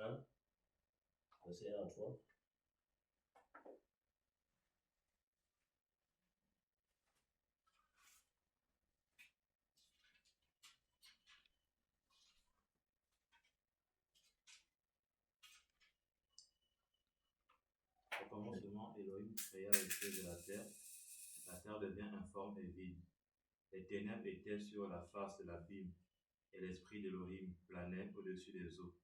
1, verset 1 à 3. Au commencement, Elohim créa les cieux de la terre. La terre devient informe et vide. Les ténèbres étaient sur la face de l'abîme, et l'esprit d'Elohim planait au-dessus des eaux.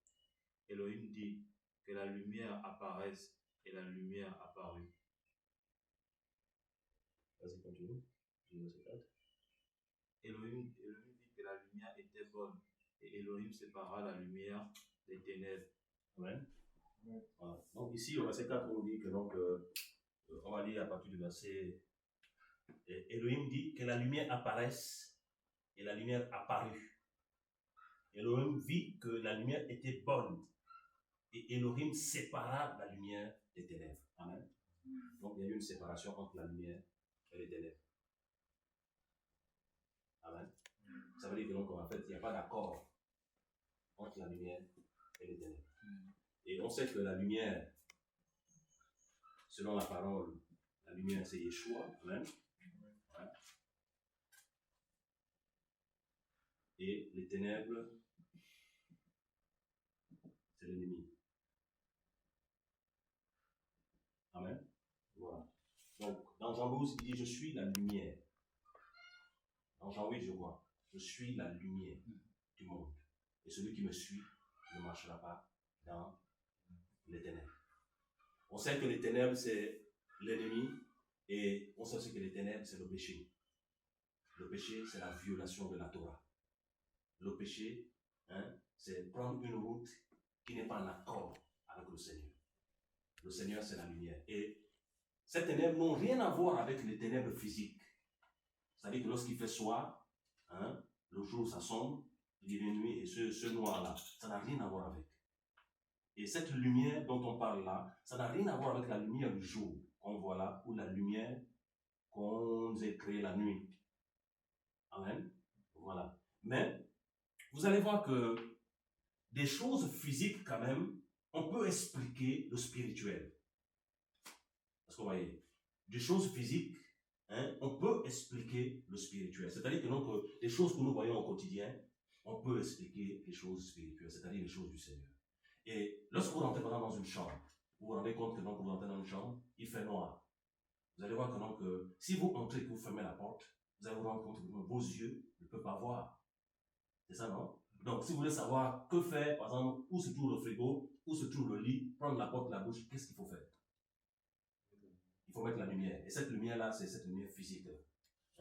Elohim dit que la lumière apparaisse, et la lumière apparut. Vas-y, continue. Verset 4. Elohim dit que la lumière était bonne, et Elohim sépara la lumière des ténèbres. Amen. Voilà. Donc ici, au verset 4, on dit que donc, on va lire à partir du verset. Elohim dit que la lumière apparaisse et la lumière apparut. Elohim vit que la lumière était bonne et Elohim sépara la lumière des ténèbres. Amen. Donc il y a eu une séparation entre la lumière et les ténèbres. Amen. Ça veut dire que donc en fait il n'y a pas d'accord entre la lumière et les ténèbres. Et on sait que la lumière, selon la parole, la lumière c'est Yeshua. Amen. Ouais. Et les ténèbres, c'est l'ennemi. Amen. Voilà. Donc, dans Jean 12, il dit, je suis la lumière. Dans Jean 8, je vois, je suis la lumière du monde. Et celui qui me suit ne marchera pas dans les ténèbres. On sait que les ténèbres, c'est l'ennemi. Et on sait aussi que les ténèbres, c'est le péché. Le péché, c'est la violation de la Torah. Le péché, c'est prendre une route qui n'est pas en accord avec le Seigneur. Le Seigneur, c'est la lumière. Et ces ténèbres n'ont rien à voir avec les ténèbres physiques. C'est-à-dire que lorsqu'il fait soir, le jour s'assombre, il devient nuit, et ce noir-là, ça n'a rien à voir avec. Et cette lumière dont on parle là, ça n'a rien à voir avec la lumière du jour qu'on voit là, ou la lumière qu'on a créée la nuit. Amen. Voilà. Mais, vous allez voir que des choses physiques quand même, on peut expliquer le spirituel. Parce que vous voyez, des choses physiques, on peut expliquer le spirituel. C'est-à-dire que donc, les choses que nous voyons au quotidien, on peut expliquer les choses spirituelles, c'est-à-dire les choses du Seigneur. Et lorsque vous rentrez dans une chambre, vous vous rendez compte que donc, vous rentrez dans une chambre, il fait noir. Vous allez voir que donc, si vous entrez et que vous fermez la porte, vous allez vous rendre compte que vos yeux ne peuvent pas voir. C'est ça, non? Donc, si vous voulez savoir que faire, par exemple, où se trouve le frigo, où se trouve le lit, prendre la porte de la bouche, qu'est-ce qu'il faut faire? Il faut mettre la lumière. Et cette lumière-là, c'est cette lumière physique.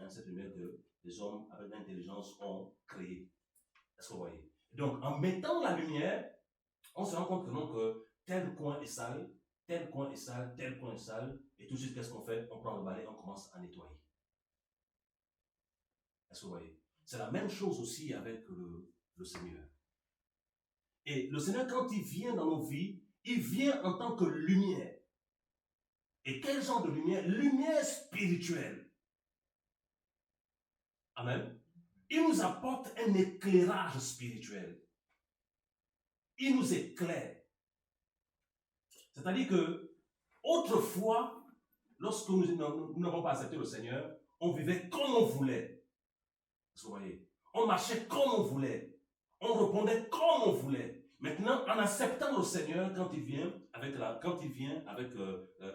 Cette lumière que les hommes avec l'intelligence ont créée. Est-ce que vous voyez? Donc, en mettant la lumière, on se rend compte que donc, tel coin est sale, tel coin est sale, tel coin est sale, et tout de suite, qu'est-ce qu'on fait? On prend le balai, on commence à nettoyer. Est-ce que vous voyez? C'est la même chose aussi avec le Seigneur. Et le Seigneur, quand il vient dans nos vies, il vient en tant que lumière. Et quel genre de lumière? Lumière spirituelle. Amen. Il nous apporte un éclairage spirituel. Il nous éclaire. C'est-à-dire que, autrefois, lorsque nous n'avons pas accepté le Seigneur, on vivait comme on voulait. Vous voyez? On marchait comme on voulait. On répondait comme on voulait. Maintenant, en acceptant le Seigneur, quand il vient avec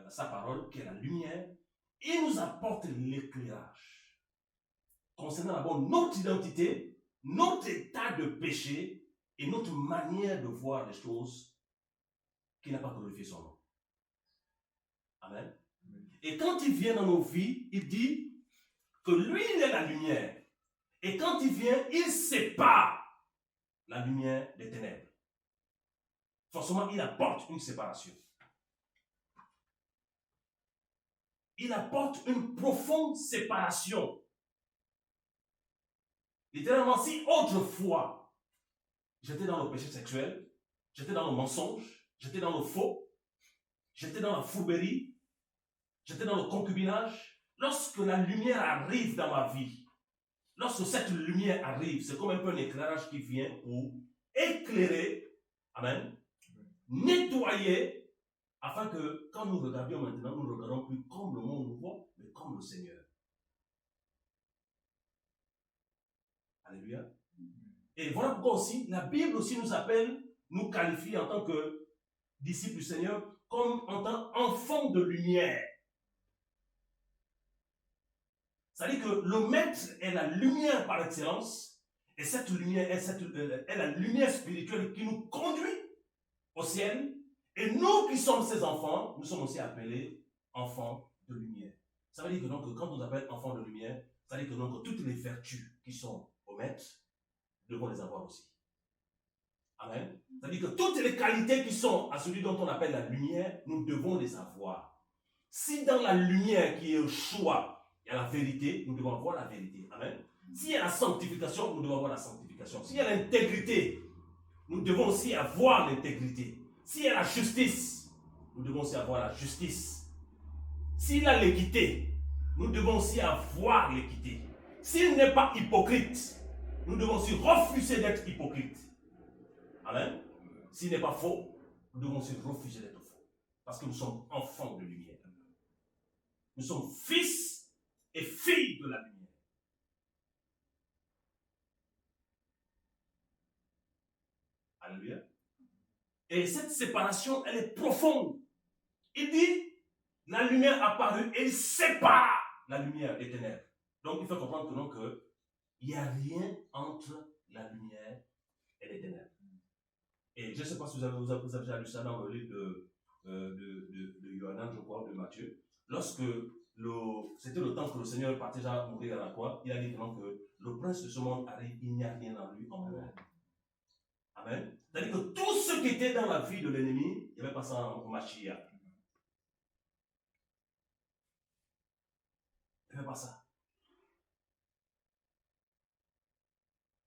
sa parole, qui est la lumière, il nous apporte l'éclairage. Concernant d'abord notre identité, notre état de péché et notre manière de voir les choses qui n'a pas glorifié son nom. Amen. Et quand il vient dans nos vies, il dit que lui, il est la lumière. Et quand il vient, il sépare la lumière des ténèbres. Forcément, il apporte une séparation. Il apporte une profonde séparation. Littéralement, si autrefois, j'étais dans le péché sexuel, j'étais dans le mensonge, j'étais dans le faux, j'étais dans la fourberie, j'étais dans le concubinage, lorsque la lumière arrive dans ma vie, lorsque cette lumière arrive, c'est comme un peu un éclairage qui vient pour éclairer, amen, nettoyer, afin que quand nous regardions maintenant, nous ne regardons plus comme le monde nous voit, mais comme le Seigneur. Alléluia. Et voilà pourquoi aussi, la Bible aussi nous appelle, nous qualifie en tant que disciples du Seigneur, comme en tant qu'enfants de lumière. C'est-à-dire que le maître est la lumière par excellence, et cette lumière est la lumière spirituelle qui nous conduit au ciel. Et nous qui sommes ses enfants, nous sommes aussi appelés enfants de lumière. Ça veut dire que donc, quand on nous appelle enfants de lumière, ça veut dire que donc, toutes les vertus qui sont au maître, devons les avoir aussi. Amen. Ça veut dire que toutes les qualités qui sont à celui dont on appelle la lumière, nous devons les avoir. Si dans la lumière qui est au choix, il y a la vérité, nous devons avoir la vérité. Amen. S'il y a la sanctification, nous devons avoir la sanctification. S'il y a l'intégrité, nous devons aussi avoir l'intégrité. S'il y a la justice, nous devons aussi avoir la justice. S'il y a l'équité, nous devons aussi avoir l'équité. S'il n'est pas hypocrite, nous devons aussi refuser d'être hypocrite. Amen. S'il n'est pas faux, nous devons aussi refuser d'être faux. Parce que nous sommes enfants de lumière. Nous sommes fils et filles de la lumière. Alléluia. Et cette séparation, elle est profonde. Il dit, la lumière apparue et il sépare la lumière des ténèbres. Donc il faut comprendre que non, il n'y a rien entre la lumière et les ténèbres. Et je ne sais pas si vous avez déjà lu ça dans le livre de Yohanan, je crois, de Matthieu. Lorsque c'était le temps que le Seigneur partait déjà mourir à la croix, il a dit que le prince de ce monde arrive, il n'y a rien en lui en moi. Amen. C'est-à-dire que tout ce qui était dans la vie de l'ennemi, il n'y avait pas ça en Mashiach. Il n'y avait pas ça.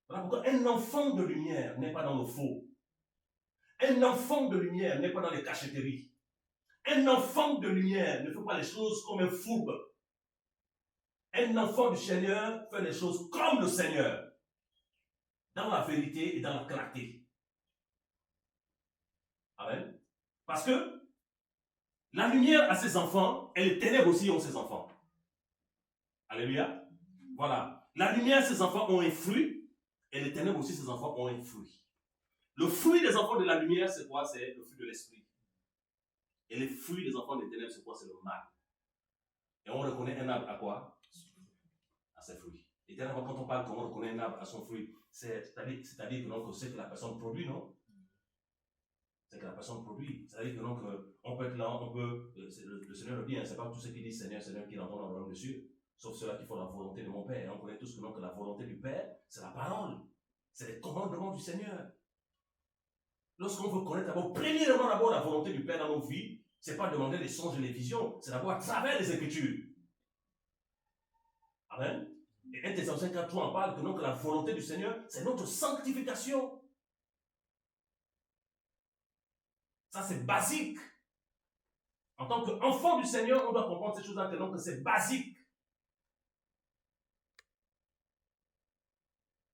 Voilà pourquoi un enfant de lumière n'est pas dans le faux. Un enfant de lumière n'est pas dans les cachotteries. Un enfant de lumière ne fait pas les choses comme un fourbe. Un enfant du Seigneur fait les choses comme le Seigneur, dans la vérité et dans la clarté. Amen. Parce que la lumière a ses enfants et les ténèbres aussi ont ses enfants. Alléluia. Voilà. La lumière, ses enfants ont un fruit et les ténèbres aussi, ses enfants ont un fruit. Le fruit des enfants de la lumière, c'est quoi? C'est le fruit de l'esprit. Et les fruits des enfants des ténèbres, c'est quoi? C'est le mal. Et on reconnaît un arbre à quoi? À ses fruits. Et dernièrement, quand on parle comment on reconnaît un arbre à son fruit, c'est-à-dire que donc, c'est que la personne produit, non? C'est que la personne produit. C'est-à-dire que donc, on peut être là, on peut. Le Seigneur le dit, hein, c'est pas tout ce qui dit Seigneur, Seigneur qui rentre dans le royaume des cieux, sauf ceux-là qui font la volonté de mon Père. Et on connaît tous que, donc, la volonté du Père, c'est la parole. C'est les commandements du Seigneur. Lorsqu'on veut connaître premièrement la volonté du Père dans nos vies, c'est pas demander les songes et les visions, c'est d'abord à travers les Écritures. Amen. Et 1 Thessaloniciens 4 en parle que donc la volonté du Seigneur, c'est notre sanctification. Ça, c'est basique. En tant qu'enfant du Seigneur, on doit comprendre ces choses-là, que c'est basique.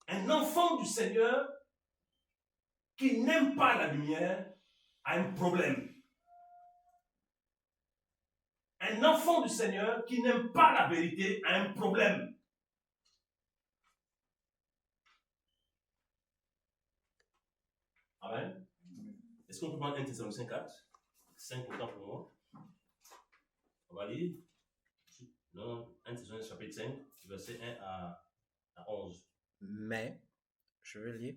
Un enfant du Seigneur qui n'aime pas la lumière a un problème. Un enfant du Seigneur qui n'aime pas la vérité a un problème. Amen. Est-ce qu'on peut prendre 1 Thessaloniciens 4? 5 autant pour moi. On va lire. Non, 1 Thessaloniciens chapitre 5, verset 1 à 11. Mais, je vais lire.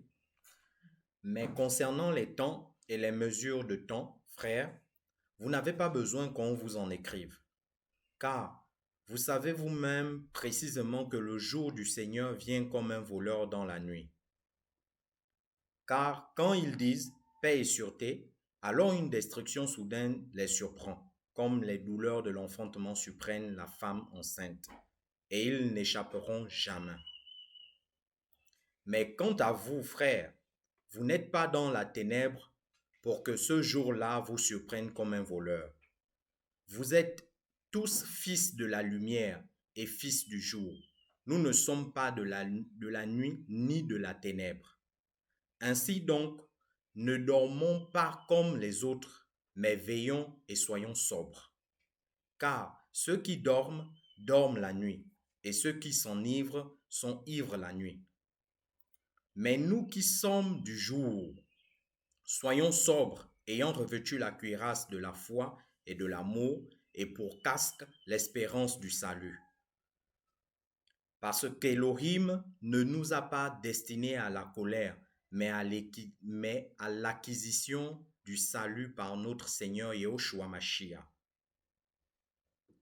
Mais concernant les temps et les mesures de temps, frères, vous n'avez pas besoin qu'on vous en écrive. Car vous savez vous-même précisément que le jour du Seigneur vient comme un voleur dans la nuit. Car quand ils disent paix et sûreté, alors une destruction soudaine les surprend, comme les douleurs de l'enfantement surprennent la femme enceinte, et ils n'échapperont jamais. Mais quant à vous, frères, vous n'êtes pas dans la ténèbre pour que ce jour-là vous surprenne comme un voleur. Vous êtes tous fils de la lumière et fils du jour. Nous ne sommes pas de la nuit ni de la ténèbre. Ainsi donc, ne dormons pas comme les autres, mais veillons et soyons sobres. Car ceux qui dorment, dorment la nuit, et ceux qui s'enivrent sont ivres la nuit. Mais nous qui sommes du jour, soyons sobres, ayant revêtu la cuirasse de la foi et de l'amour, et pour casque l'espérance du salut. Parce qu'Élohim ne nous a pas destinés à la colère, mais à l'acquisition du salut par notre Seigneur Yahushua Mashiach,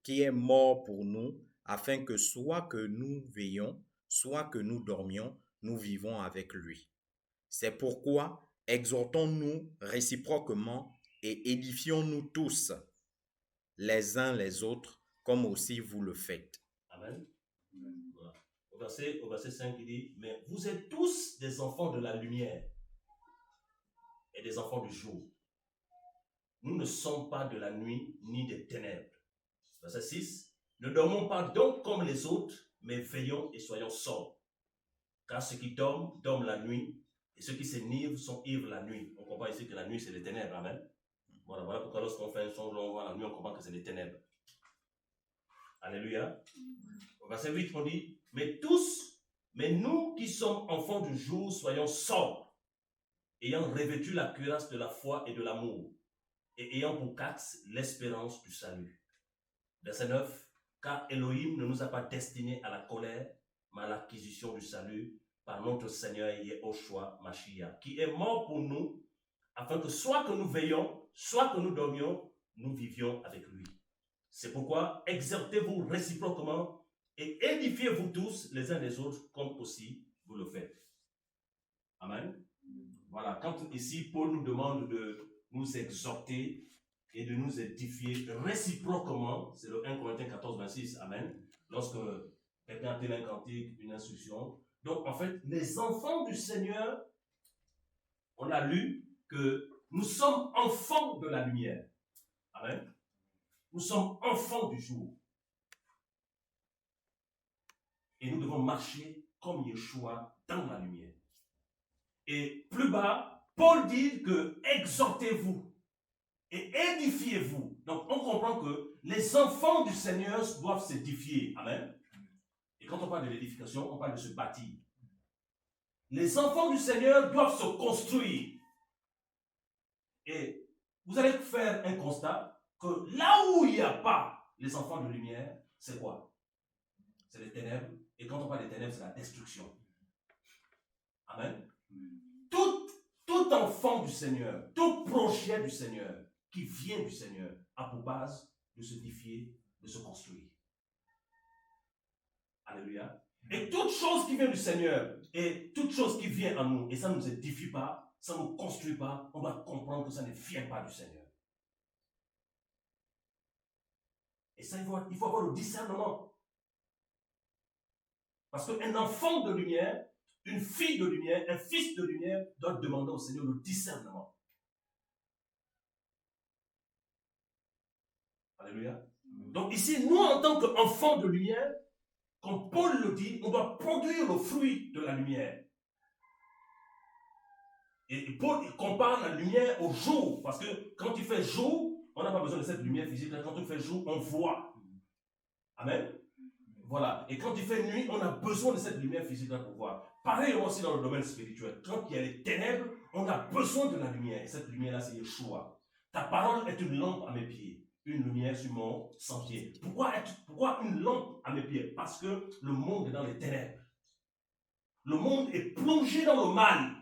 qui est mort pour nous, afin que soit que nous veillions, soit que nous dormions, nous vivons avec lui. C'est pourquoi exhortons-nous réciproquement et édifions-nous tous, les uns les autres, comme aussi vous le faites. Amen. Voilà. Au verset 5, il dit, mais vous êtes tous des enfants de la lumière et des enfants du jour. Nous ne sommes pas de la nuit ni des ténèbres. Verset 6, ne dormons pas donc comme les autres, mais veillons et soyons sobres. Car ceux qui dorment, dorment la nuit, et ceux qui s'enivrent sont ivres la nuit. On comprend ici que la nuit, c'est les ténèbres. Amen. Voilà pourquoi lorsqu'on fait un songe, on voit la nuit, on comprend que c'est les ténèbres. Alléluia. Au verset 8, on dit, mais nous qui sommes enfants du jour, soyons sobres, ayant revêtu la cuirasse de la foi et de l'amour, et ayant pour casque l'espérance du salut. Verset 9, car Elohim ne nous a pas destinés à la colère, mais à l'acquisition du salut par notre Seigneur Yahushua Mashiach, qui est mort pour nous, afin que soit que nous veillions, soit que nous dormions, nous vivions avec lui. C'est pourquoi exhortez-vous réciproquement et édifiez-vous tous les uns les autres, comme aussi vous le faites. Amen. Voilà, quand ici Paul nous demande de nous exhorter et de nous édifier réciproquement, c'est le 1 Corinthiens 14, 26, Amen. Lorsque quelqu'un a tel un cantique, une instruction. Donc, en fait, les enfants du Seigneur, on a lu que nous sommes enfants de la lumière. Amen. Nous sommes enfants du jour. Et nous devons marcher comme Yeshua dans la lumière. Et plus bas, Paul dit que exhortez-vous et édifiez-vous. Donc, on comprend que les enfants du Seigneur doivent s'édifier. Amen. Et quand on parle de l'édification, on parle de se bâtir. Les enfants du Seigneur doivent se construire. Et vous allez faire un constat que là où il n'y a pas les enfants de lumière, c'est quoi? C'est les ténèbres. Et quand on parle des ténèbres, c'est la destruction. Amen. Tout enfant du Seigneur, tout projet du Seigneur qui vient du Seigneur a pour base de se défier, de se construire. Alléluia. Et toute chose qui vient du Seigneur et toute chose qui vient à nous, et ça ne nous édifie pas, ça ne nous construit pas, on doit comprendre que ça ne vient pas du Seigneur. Et ça, il faut avoir le discernement. Parce qu'un enfant de lumière, une fille de lumière, un fils de lumière doit demander au Seigneur le discernement. Alléluia. Donc ici, nous en tant qu'enfants de lumière, comme Paul le dit, on doit produire le fruit de la lumière. Et Paul compare la lumière au jour, parce que quand il fait jour, on n'a pas besoin de cette lumière physique. Quand il fait jour, on voit. Amen. Voilà. Et quand il fait nuit, on a besoin de cette lumière physique là pour voir. Pareil aussi dans le domaine spirituel. Quand il y a les ténèbres, on a besoin de la lumière. Et cette lumière-là, c'est Yeshua. Ta parole est une lampe à mes pieds, une lumière sur mon sentier. Pourquoi une lampe à mes pieds? Parce que le monde est dans les ténèbres. Le monde est plongé dans le mal.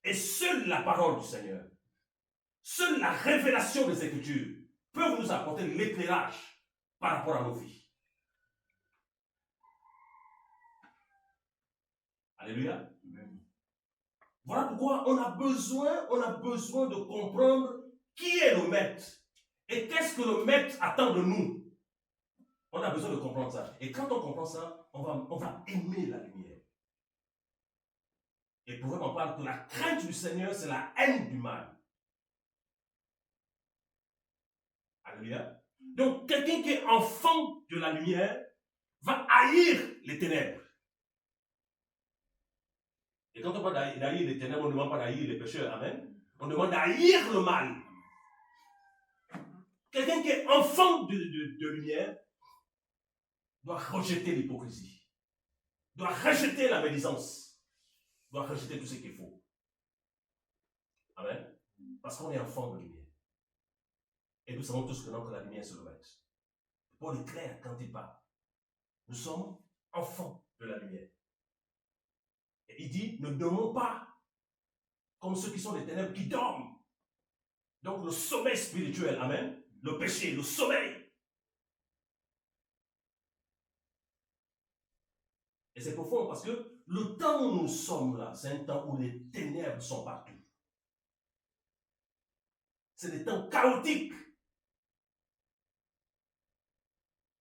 Et seule la parole du Seigneur, seule la révélation des Écritures peuvent nous apporter l'éclairage par rapport à nos vies. Alléluia. Amen. Voilà pourquoi on a besoin de comprendre qui est le maître et qu'est-ce que le maître attend de nous. On a besoin de comprendre ça. Et quand on comprend ça, on va aimer la lumière. Et le prophète en parle que la crainte du Seigneur, c'est la haine du mal. Alléluia. Donc, quelqu'un qui est enfant de la lumière va haïr les ténèbres. Et quand on parle d'haïr les ténèbres, on ne demande pas d'haïr les pécheurs. Amen. On demande d'haïr le mal. Quelqu'un qui est enfant de lumière doit rejeter l'hypocrisie, doit rejeter la médisance, doit rejeter tout ce qui est faux. Amen. Parce qu'on est enfant de lumière. Et nous savons tous que dans la lumière se revêt. Paul est clair quand il parle. Nous sommes enfants de la lumière. Et il dit, ne dormons pas comme ceux qui sont des ténèbres qui dorment. Donc le sommeil spirituel, amen, le péché, le sommeil. Et c'est profond parce que le temps où nous sommes là, c'est un temps où les ténèbres sont partout. C'est des temps chaotiques.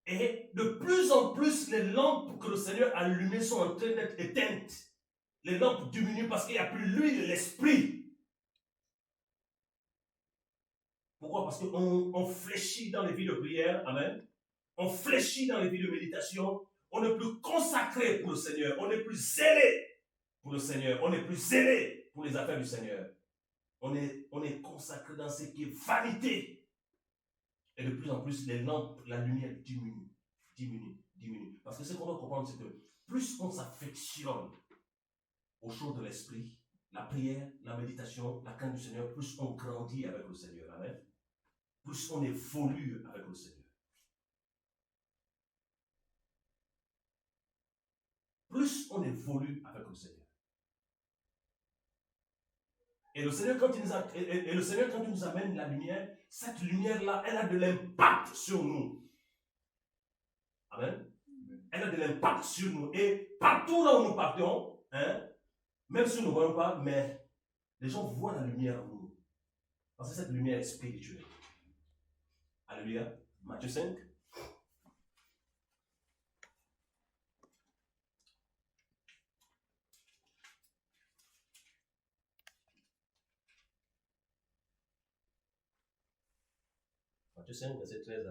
Et de plus en plus, les lampes que le Seigneur a allumées sont en train d'être éteintes. Les lampes diminuent parce qu'il n'y a plus l'huile et l'esprit. Pourquoi? Parce qu'on fléchit dans les vies de prière. Amen. On fléchit dans les vies de méditation. On n'est plus consacré pour le Seigneur. On n'est plus zélé pour le Seigneur. On n'est plus zélé pour les affaires du Seigneur. On est consacré dans ce qui est vanité. Et de plus en plus, les lampes, la lumière diminue. Parce que ce qu'on doit comprendre, c'est que plus on s'affectionne aux choses de l'esprit, la prière, la méditation, la crainte du Seigneur, plus on grandit avec le Seigneur. Amen. Plus on évolue avec le Seigneur. Plus on évolue avec le Seigneur. Et le Seigneur, quand il nous amène la lumière, cette lumière-là, elle a de l'impact sur nous. Amen. Elle a de l'impact sur nous. Et partout là où nous partons, hein, même si nous ne voyons pas, mais les gens voient la lumière en nous. Parce que cette lumière est spirituelle. Alléluia. Matthieu 5. Matthieu 5, verset 13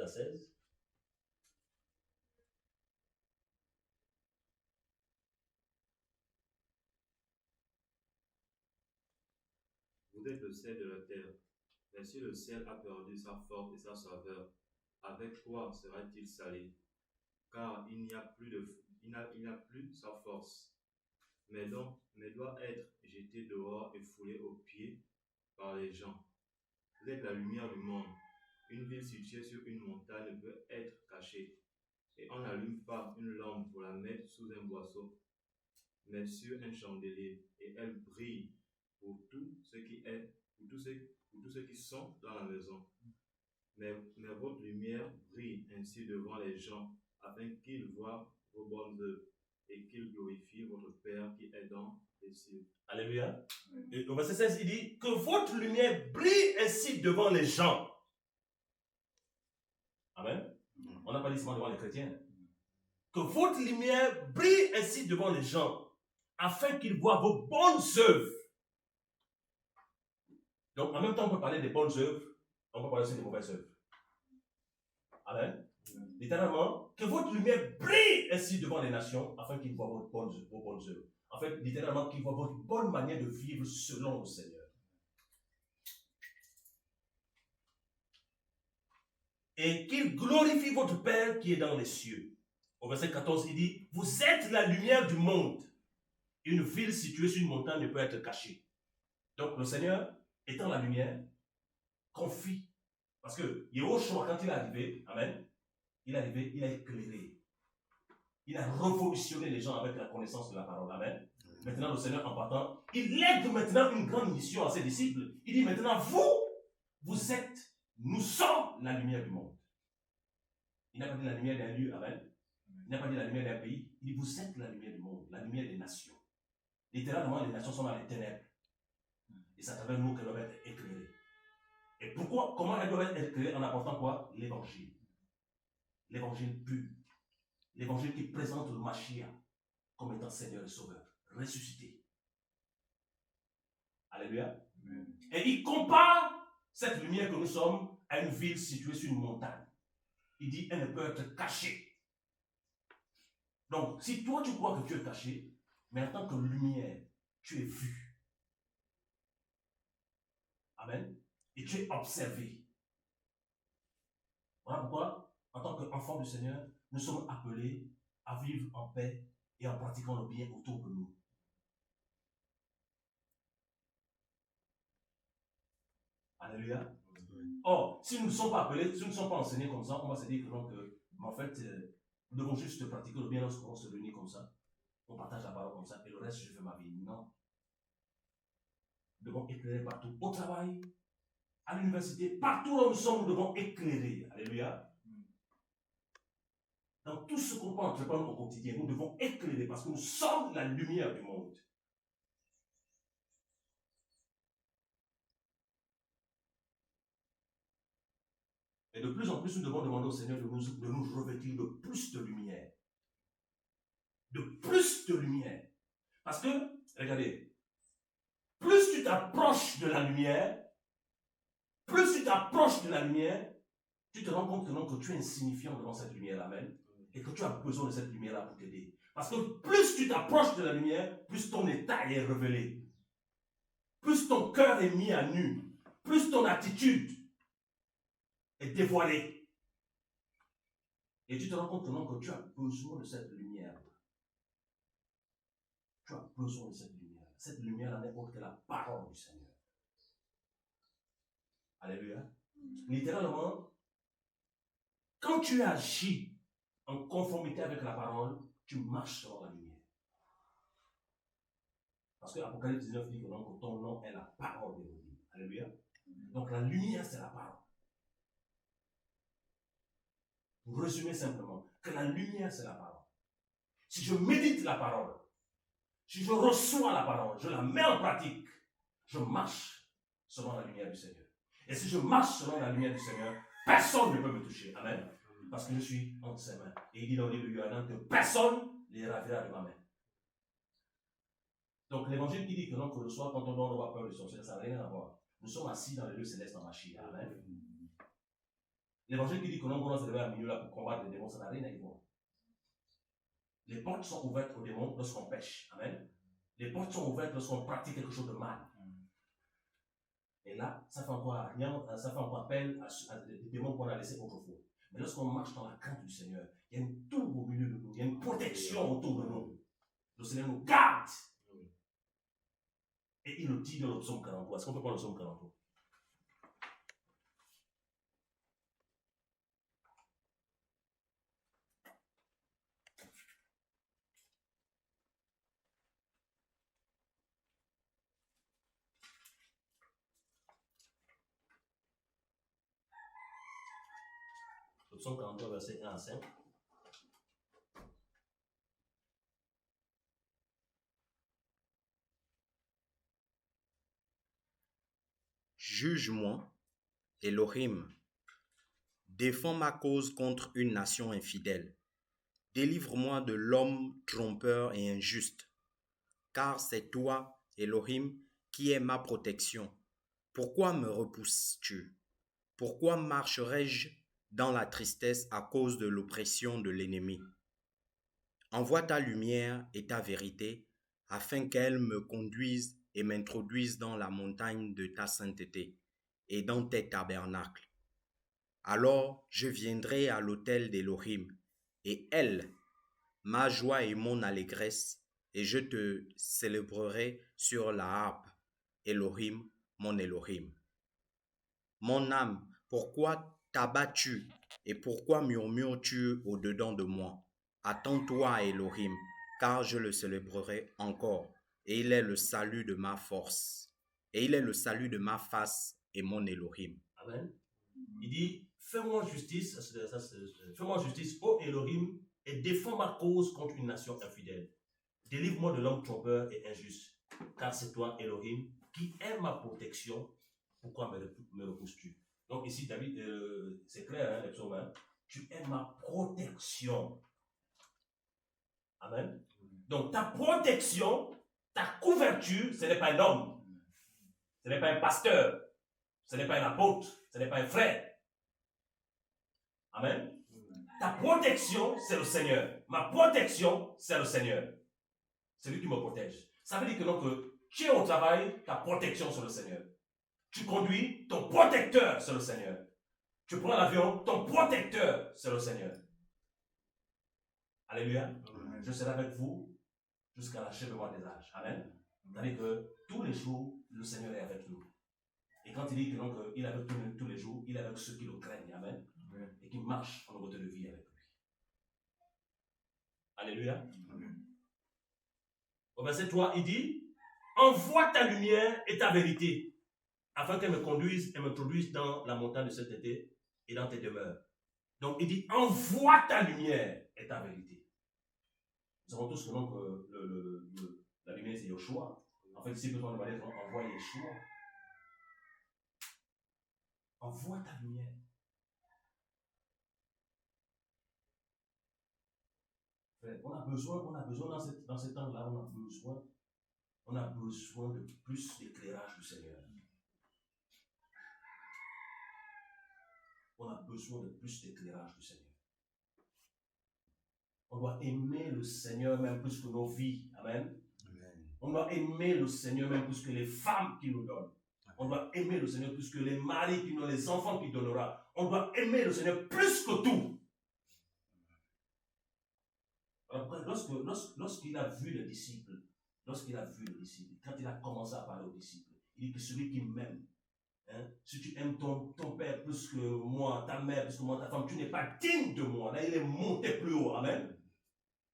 à 16. Vous êtes le sel de la terre. Mais si le sel a perdu sa force et sa saveur, avec quoi sera-t-il salé? Car il n'y a plus sa force. Mais doit être jeté dehors et foulé aux pieds par les gens. Vous êtes la lumière du monde. Une ville située sur une montagne ne peut être cachée. Et on n'allume pas une lampe pour la mettre sous un boisseau, mais sur un chandelier, et elle brille pour tous ceux qui sont dans la maison. Mais votre lumière brille ainsi devant les gens, afin qu'ils voient vos bonnes œuvres et qu'ils glorifient votre Père qui est dans les cieux. Alléluia. Et au verset 16, il dit que votre lumière brille ainsi devant les gens. Amen. On n'a pas dit seulement devant les chrétiens. Que votre lumière brille ainsi devant les gens, afin qu'ils voient vos bonnes œuvres. Donc, en même temps, on peut parler des bonnes œuvres, on peut parler aussi des mauvaises œuvres. Amen. Littéralement, que votre lumière brille ainsi devant les nations, afin qu'ils voient vos bonnes œuvres. En fait, littéralement, qu'ils voient votre bonne manière de vivre selon le Seigneur. Et qu'ils glorifient votre Père qui est dans les cieux. Au verset 14, il dit, vous êtes la lumière du monde. Une ville située sur une montagne ne peut être cachée. Donc, le Seigneur, étant la lumière, confie. Parce que Yehoshua, quand il est arrivé, amen, il est arrivé, il a éclairé. Il a révolutionné les gens avec la connaissance de la parole. Amen. Maintenant, le Seigneur, en partant, il lègue maintenant une grande mission à ses disciples. Il dit maintenant, nous sommes la lumière du monde. Il n'a pas dit la lumière d'un lieu, amen. Il n'a pas dit la lumière d'un pays. Il dit, vous êtes la lumière du monde, la lumière des nations. Littéralement, les nations sont dans les ténèbres. Et c'est à travers nous qu'elles doivent être éclairées. Et comment elles doivent être éclairées en apportant quoi? L'évangile. L'évangile pur. L'évangile qui présente le Mashiach comme étant Seigneur et Sauveur, ressuscité. Alléluia. Amen. Et il compare cette lumière que nous sommes à une ville située sur une montagne. Il dit, elle ne peut être cachée. Donc, si toi tu crois que tu es caché, mais en tant que lumière, tu es vu. Amen. Et tu es observé. Voilà pourquoi, en tant qu'enfants du Seigneur, nous sommes appelés à vivre en paix et en pratiquant le bien autour de nous. Alléluia. Or, si nous ne sommes pas appelés, si nous ne sommes pas enseignés comme ça, on va se dire que donc, en fait, nous devons juste pratiquer le bien lorsqu'on se réunit comme ça. On partage la parole comme ça, et le reste, je fais ma vie. Non. Nous devons éclairer partout. Au travail, à l'université, partout où nous sommes, nous devons éclairer. Alléluia. Dans tout ce qu'on peut entreprendre au quotidien, nous devons éclairer parce que nous sommes la lumière du monde. Et de plus en plus, nous devons demander au Seigneur de nous revêtir de plus de lumière. De plus de lumière. Parce que, regardez, plus tu t'approches de la lumière, tu te rends compte que tu es insignifiant devant cette lumière-là même, et que tu as besoin de cette lumière-là pour t'aider. Parce que plus tu t'approches de la lumière, plus ton état est révélé. Plus ton cœur est mis à nu. Plus ton attitude est dévoilée. Et tu te rends compte que tu as besoin de cette lumière. Tu as besoin de cette lumière. Cette lumière n'est autre que la parole du Seigneur. Alléluia. Littéralement, quand tu agis en conformité avec la parole, tu marches sur la lumière. Parce que Apocalypse 19 dit que donc, ton nom est la parole de Dieu. Alléluia. Donc la lumière, c'est la parole. Pour résumer simplement, que la lumière, c'est la parole. Si je médite la parole, si je reçois la parole, je la mets en pratique, je marche selon la lumière du Seigneur. Et si je marche selon la lumière du Seigneur, personne ne peut me toucher. Amen. Parce que je suis entre ses mains. Et il dit dans le livre de Yohanan que personne ne les ravira de ma main. Donc l'évangile qui dit que non, que le soir, quand on dort, on avoir peur des sorciers, ça n'a rien à voir. Nous sommes assis dans les lieux célestes en Machia. Amen. L'évangile qui dit que non, on doit se lever à milieu là pour combattre les démons, ça n'a rien à y voir. Les portes sont ouvertes aux démons lorsqu'on pêche. Amen. Les portes sont ouvertes lorsqu'on pratique quelque chose de mal. Et là, ça fait encore appel à des démons qu'on a laissés autrefois. Mais lorsqu'on marche dans la crainte du Seigneur, il y a une tour au milieu de nous, il y a une protection autour de nous. Le Seigneur nous garde. Et il nous dit dans le psaume 43. Est-ce qu'on peut prendre le psaume 43? Le psaume 43, verset 1 à 5. Juge-moi, Elohim, défends ma cause contre une nation infidèle. Délivre-moi de l'homme trompeur et injuste, car c'est toi, Elohim, qui es ma protection. Pourquoi me repousses-tu? Pourquoi marcherais-je dans la tristesse à cause de l'oppression de l'ennemi? Envoie ta lumière et ta vérité, afin qu'elles me conduisent et m'introduisent dans la montagne de ta sainteté et dans tes tabernacles. Alors je viendrai à l'autel d'Elohim, et elle, ma joie et mon allégresse, et je te célébrerai sur la harpe, Elohim, mon Elohim. Mon âme, pourquoi t'abats-tu et pourquoi murmures-tu au-dedans de moi? Attends-toi, Elohim, car je le célébrerai encore, et il est le salut de ma force, et il est le salut de ma face et mon Elohim. Amen. Il dit, fais-moi justice, ô Elohim, et défends ma cause contre une nation infidèle. Délivre-moi de l'homme trompeur et injuste, car c'est toi, Elohim, qui est ma protection. Pourquoi me repousses-tu? Donc ici, David, c'est clair, les psaumes, hein? Tu es ma protection. Amen. Donc ta protection, ta couverture, ce n'est pas un homme, ce n'est pas un pasteur, ce n'est pas un apôtre, ce n'est pas un frère. Amen. Ta protection, c'est le Seigneur. Ma protection, c'est le Seigneur. C'est lui qui me protège. Ça veut dire que donc, tu es au travail, ta protection, c'est le Seigneur. Tu conduis, ton protecteur, c'est le Seigneur. Tu prends l'avion, ton protecteur, c'est le Seigneur. Alléluia. Je serai avec vous jusqu'à l'achèvement des âges. Amen. C'est-à-dire que tous les jours, le Seigneur est avec nous. Et quand il dit que donc, il est avec nous tous les jours, il est avec ceux qui le craignent. Amen. Et qui marchent en nouveauté de vie avec lui. Alléluia. Au verset 3, il dit, envoie ta lumière et ta vérité, afin qu'elle me conduise et me introduise dans la montagne de sainteté et dans tes demeures. Donc, il dit, envoie ta lumière et ta vérité. Nous savons tous que donc, la lumière, c'est Yoshua. En fait, ici, besoin de demander, envoie Yeshua. Envoie ta lumière. On a besoin dans ce temps-là, on a besoin de plus d'éclairage du Seigneur. On a besoin de plus d'éclairage du Seigneur. On doit aimer le Seigneur même plus que nos vies. Amen. Amen. On doit aimer le Seigneur même plus que les femmes qu'il nous donne. On doit aimer le Seigneur plus que les maris qu'il nous, les enfants qu'il donnera. On doit aimer le Seigneur plus que tout. Lorsqu'il a vu les disciples, quand il a commencé à parler aux disciples, il dit que celui qui m'aime, si tu aimes ton père plus que moi, ta mère plus que moi, ta femme, tu n'es pas digne de moi. Là, il est monté plus haut. Amen.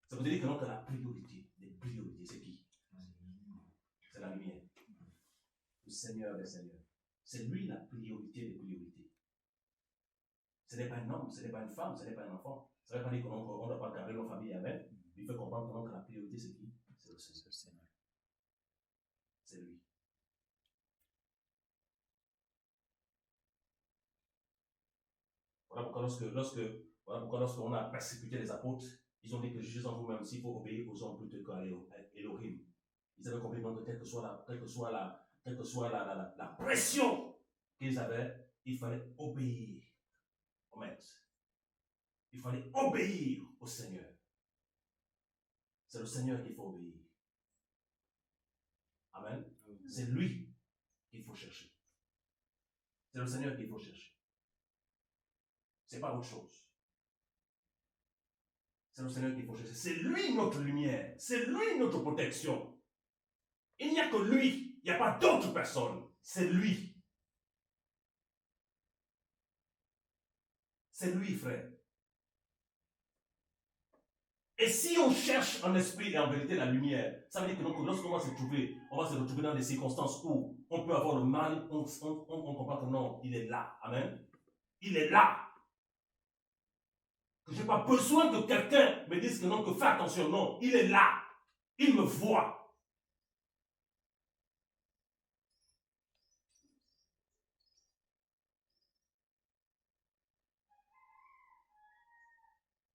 Ça veut dire que donc la priorité, les priorités, c'est qui? C'est la lumière. Le Seigneur des Seigneurs. C'est lui la priorité des priorités. Ce n'est pas un homme, ce n'est pas une femme, ce n'est pas un enfant. Ça ne veut pas dire qu'on ne doit pas garder nos familles. Amen. Il faut comprendre que la priorité, c'est qui? C'est le Seigneur. C'est lui. Voilà pourquoi lorsqu'on a persécuté les apôtres, ils ont dit que jugez en vous-même s'il faut obéir aux hommes plutôt qu'à Elohim. Ils avaient compris donc que quelle que soit la pression qu'ils avaient, il fallait obéir au maître. Il fallait obéir au Seigneur. C'est le Seigneur qu'il faut obéir. Amen. C'est lui qu'il faut chercher. C'est le Seigneur qu'il faut chercher. C'est pas autre chose. C'est le Seigneur qu'il faut chercher. C'est lui notre lumière. C'est lui notre protection. Il n'y a que lui. Il n'y a pas d'autre personne. C'est lui. C'est lui, frère. Et si on cherche en esprit et en vérité la lumière, ça veut dire que donc, lorsqu'on va se retrouver dans des circonstances où on peut avoir le mal, on comprend que non, il est là. Amen. Il est là. Que je n'ai pas besoin que quelqu'un me dise que non, que fais attention. Non, il est là. Il me voit.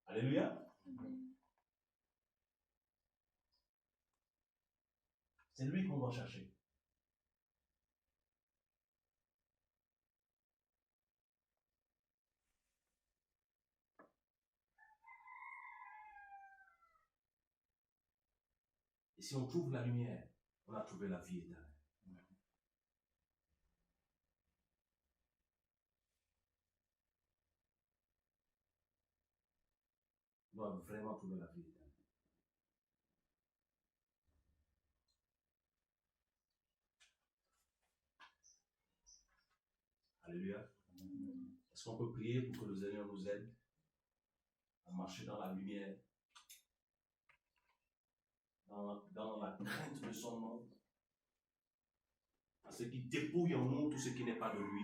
Alléluia. C'est lui qu'on va chercher. Et si on trouve la lumière, on a trouvé la vie éternelle. On doit vraiment trouver la vie éternelle. Alléluia. Est-ce qu'on peut prier pour que le Seigneur nous aide à marcher dans la lumière, dans la crainte de son nom, à ce qui dépouille en nous tout ce qui n'est pas de lui,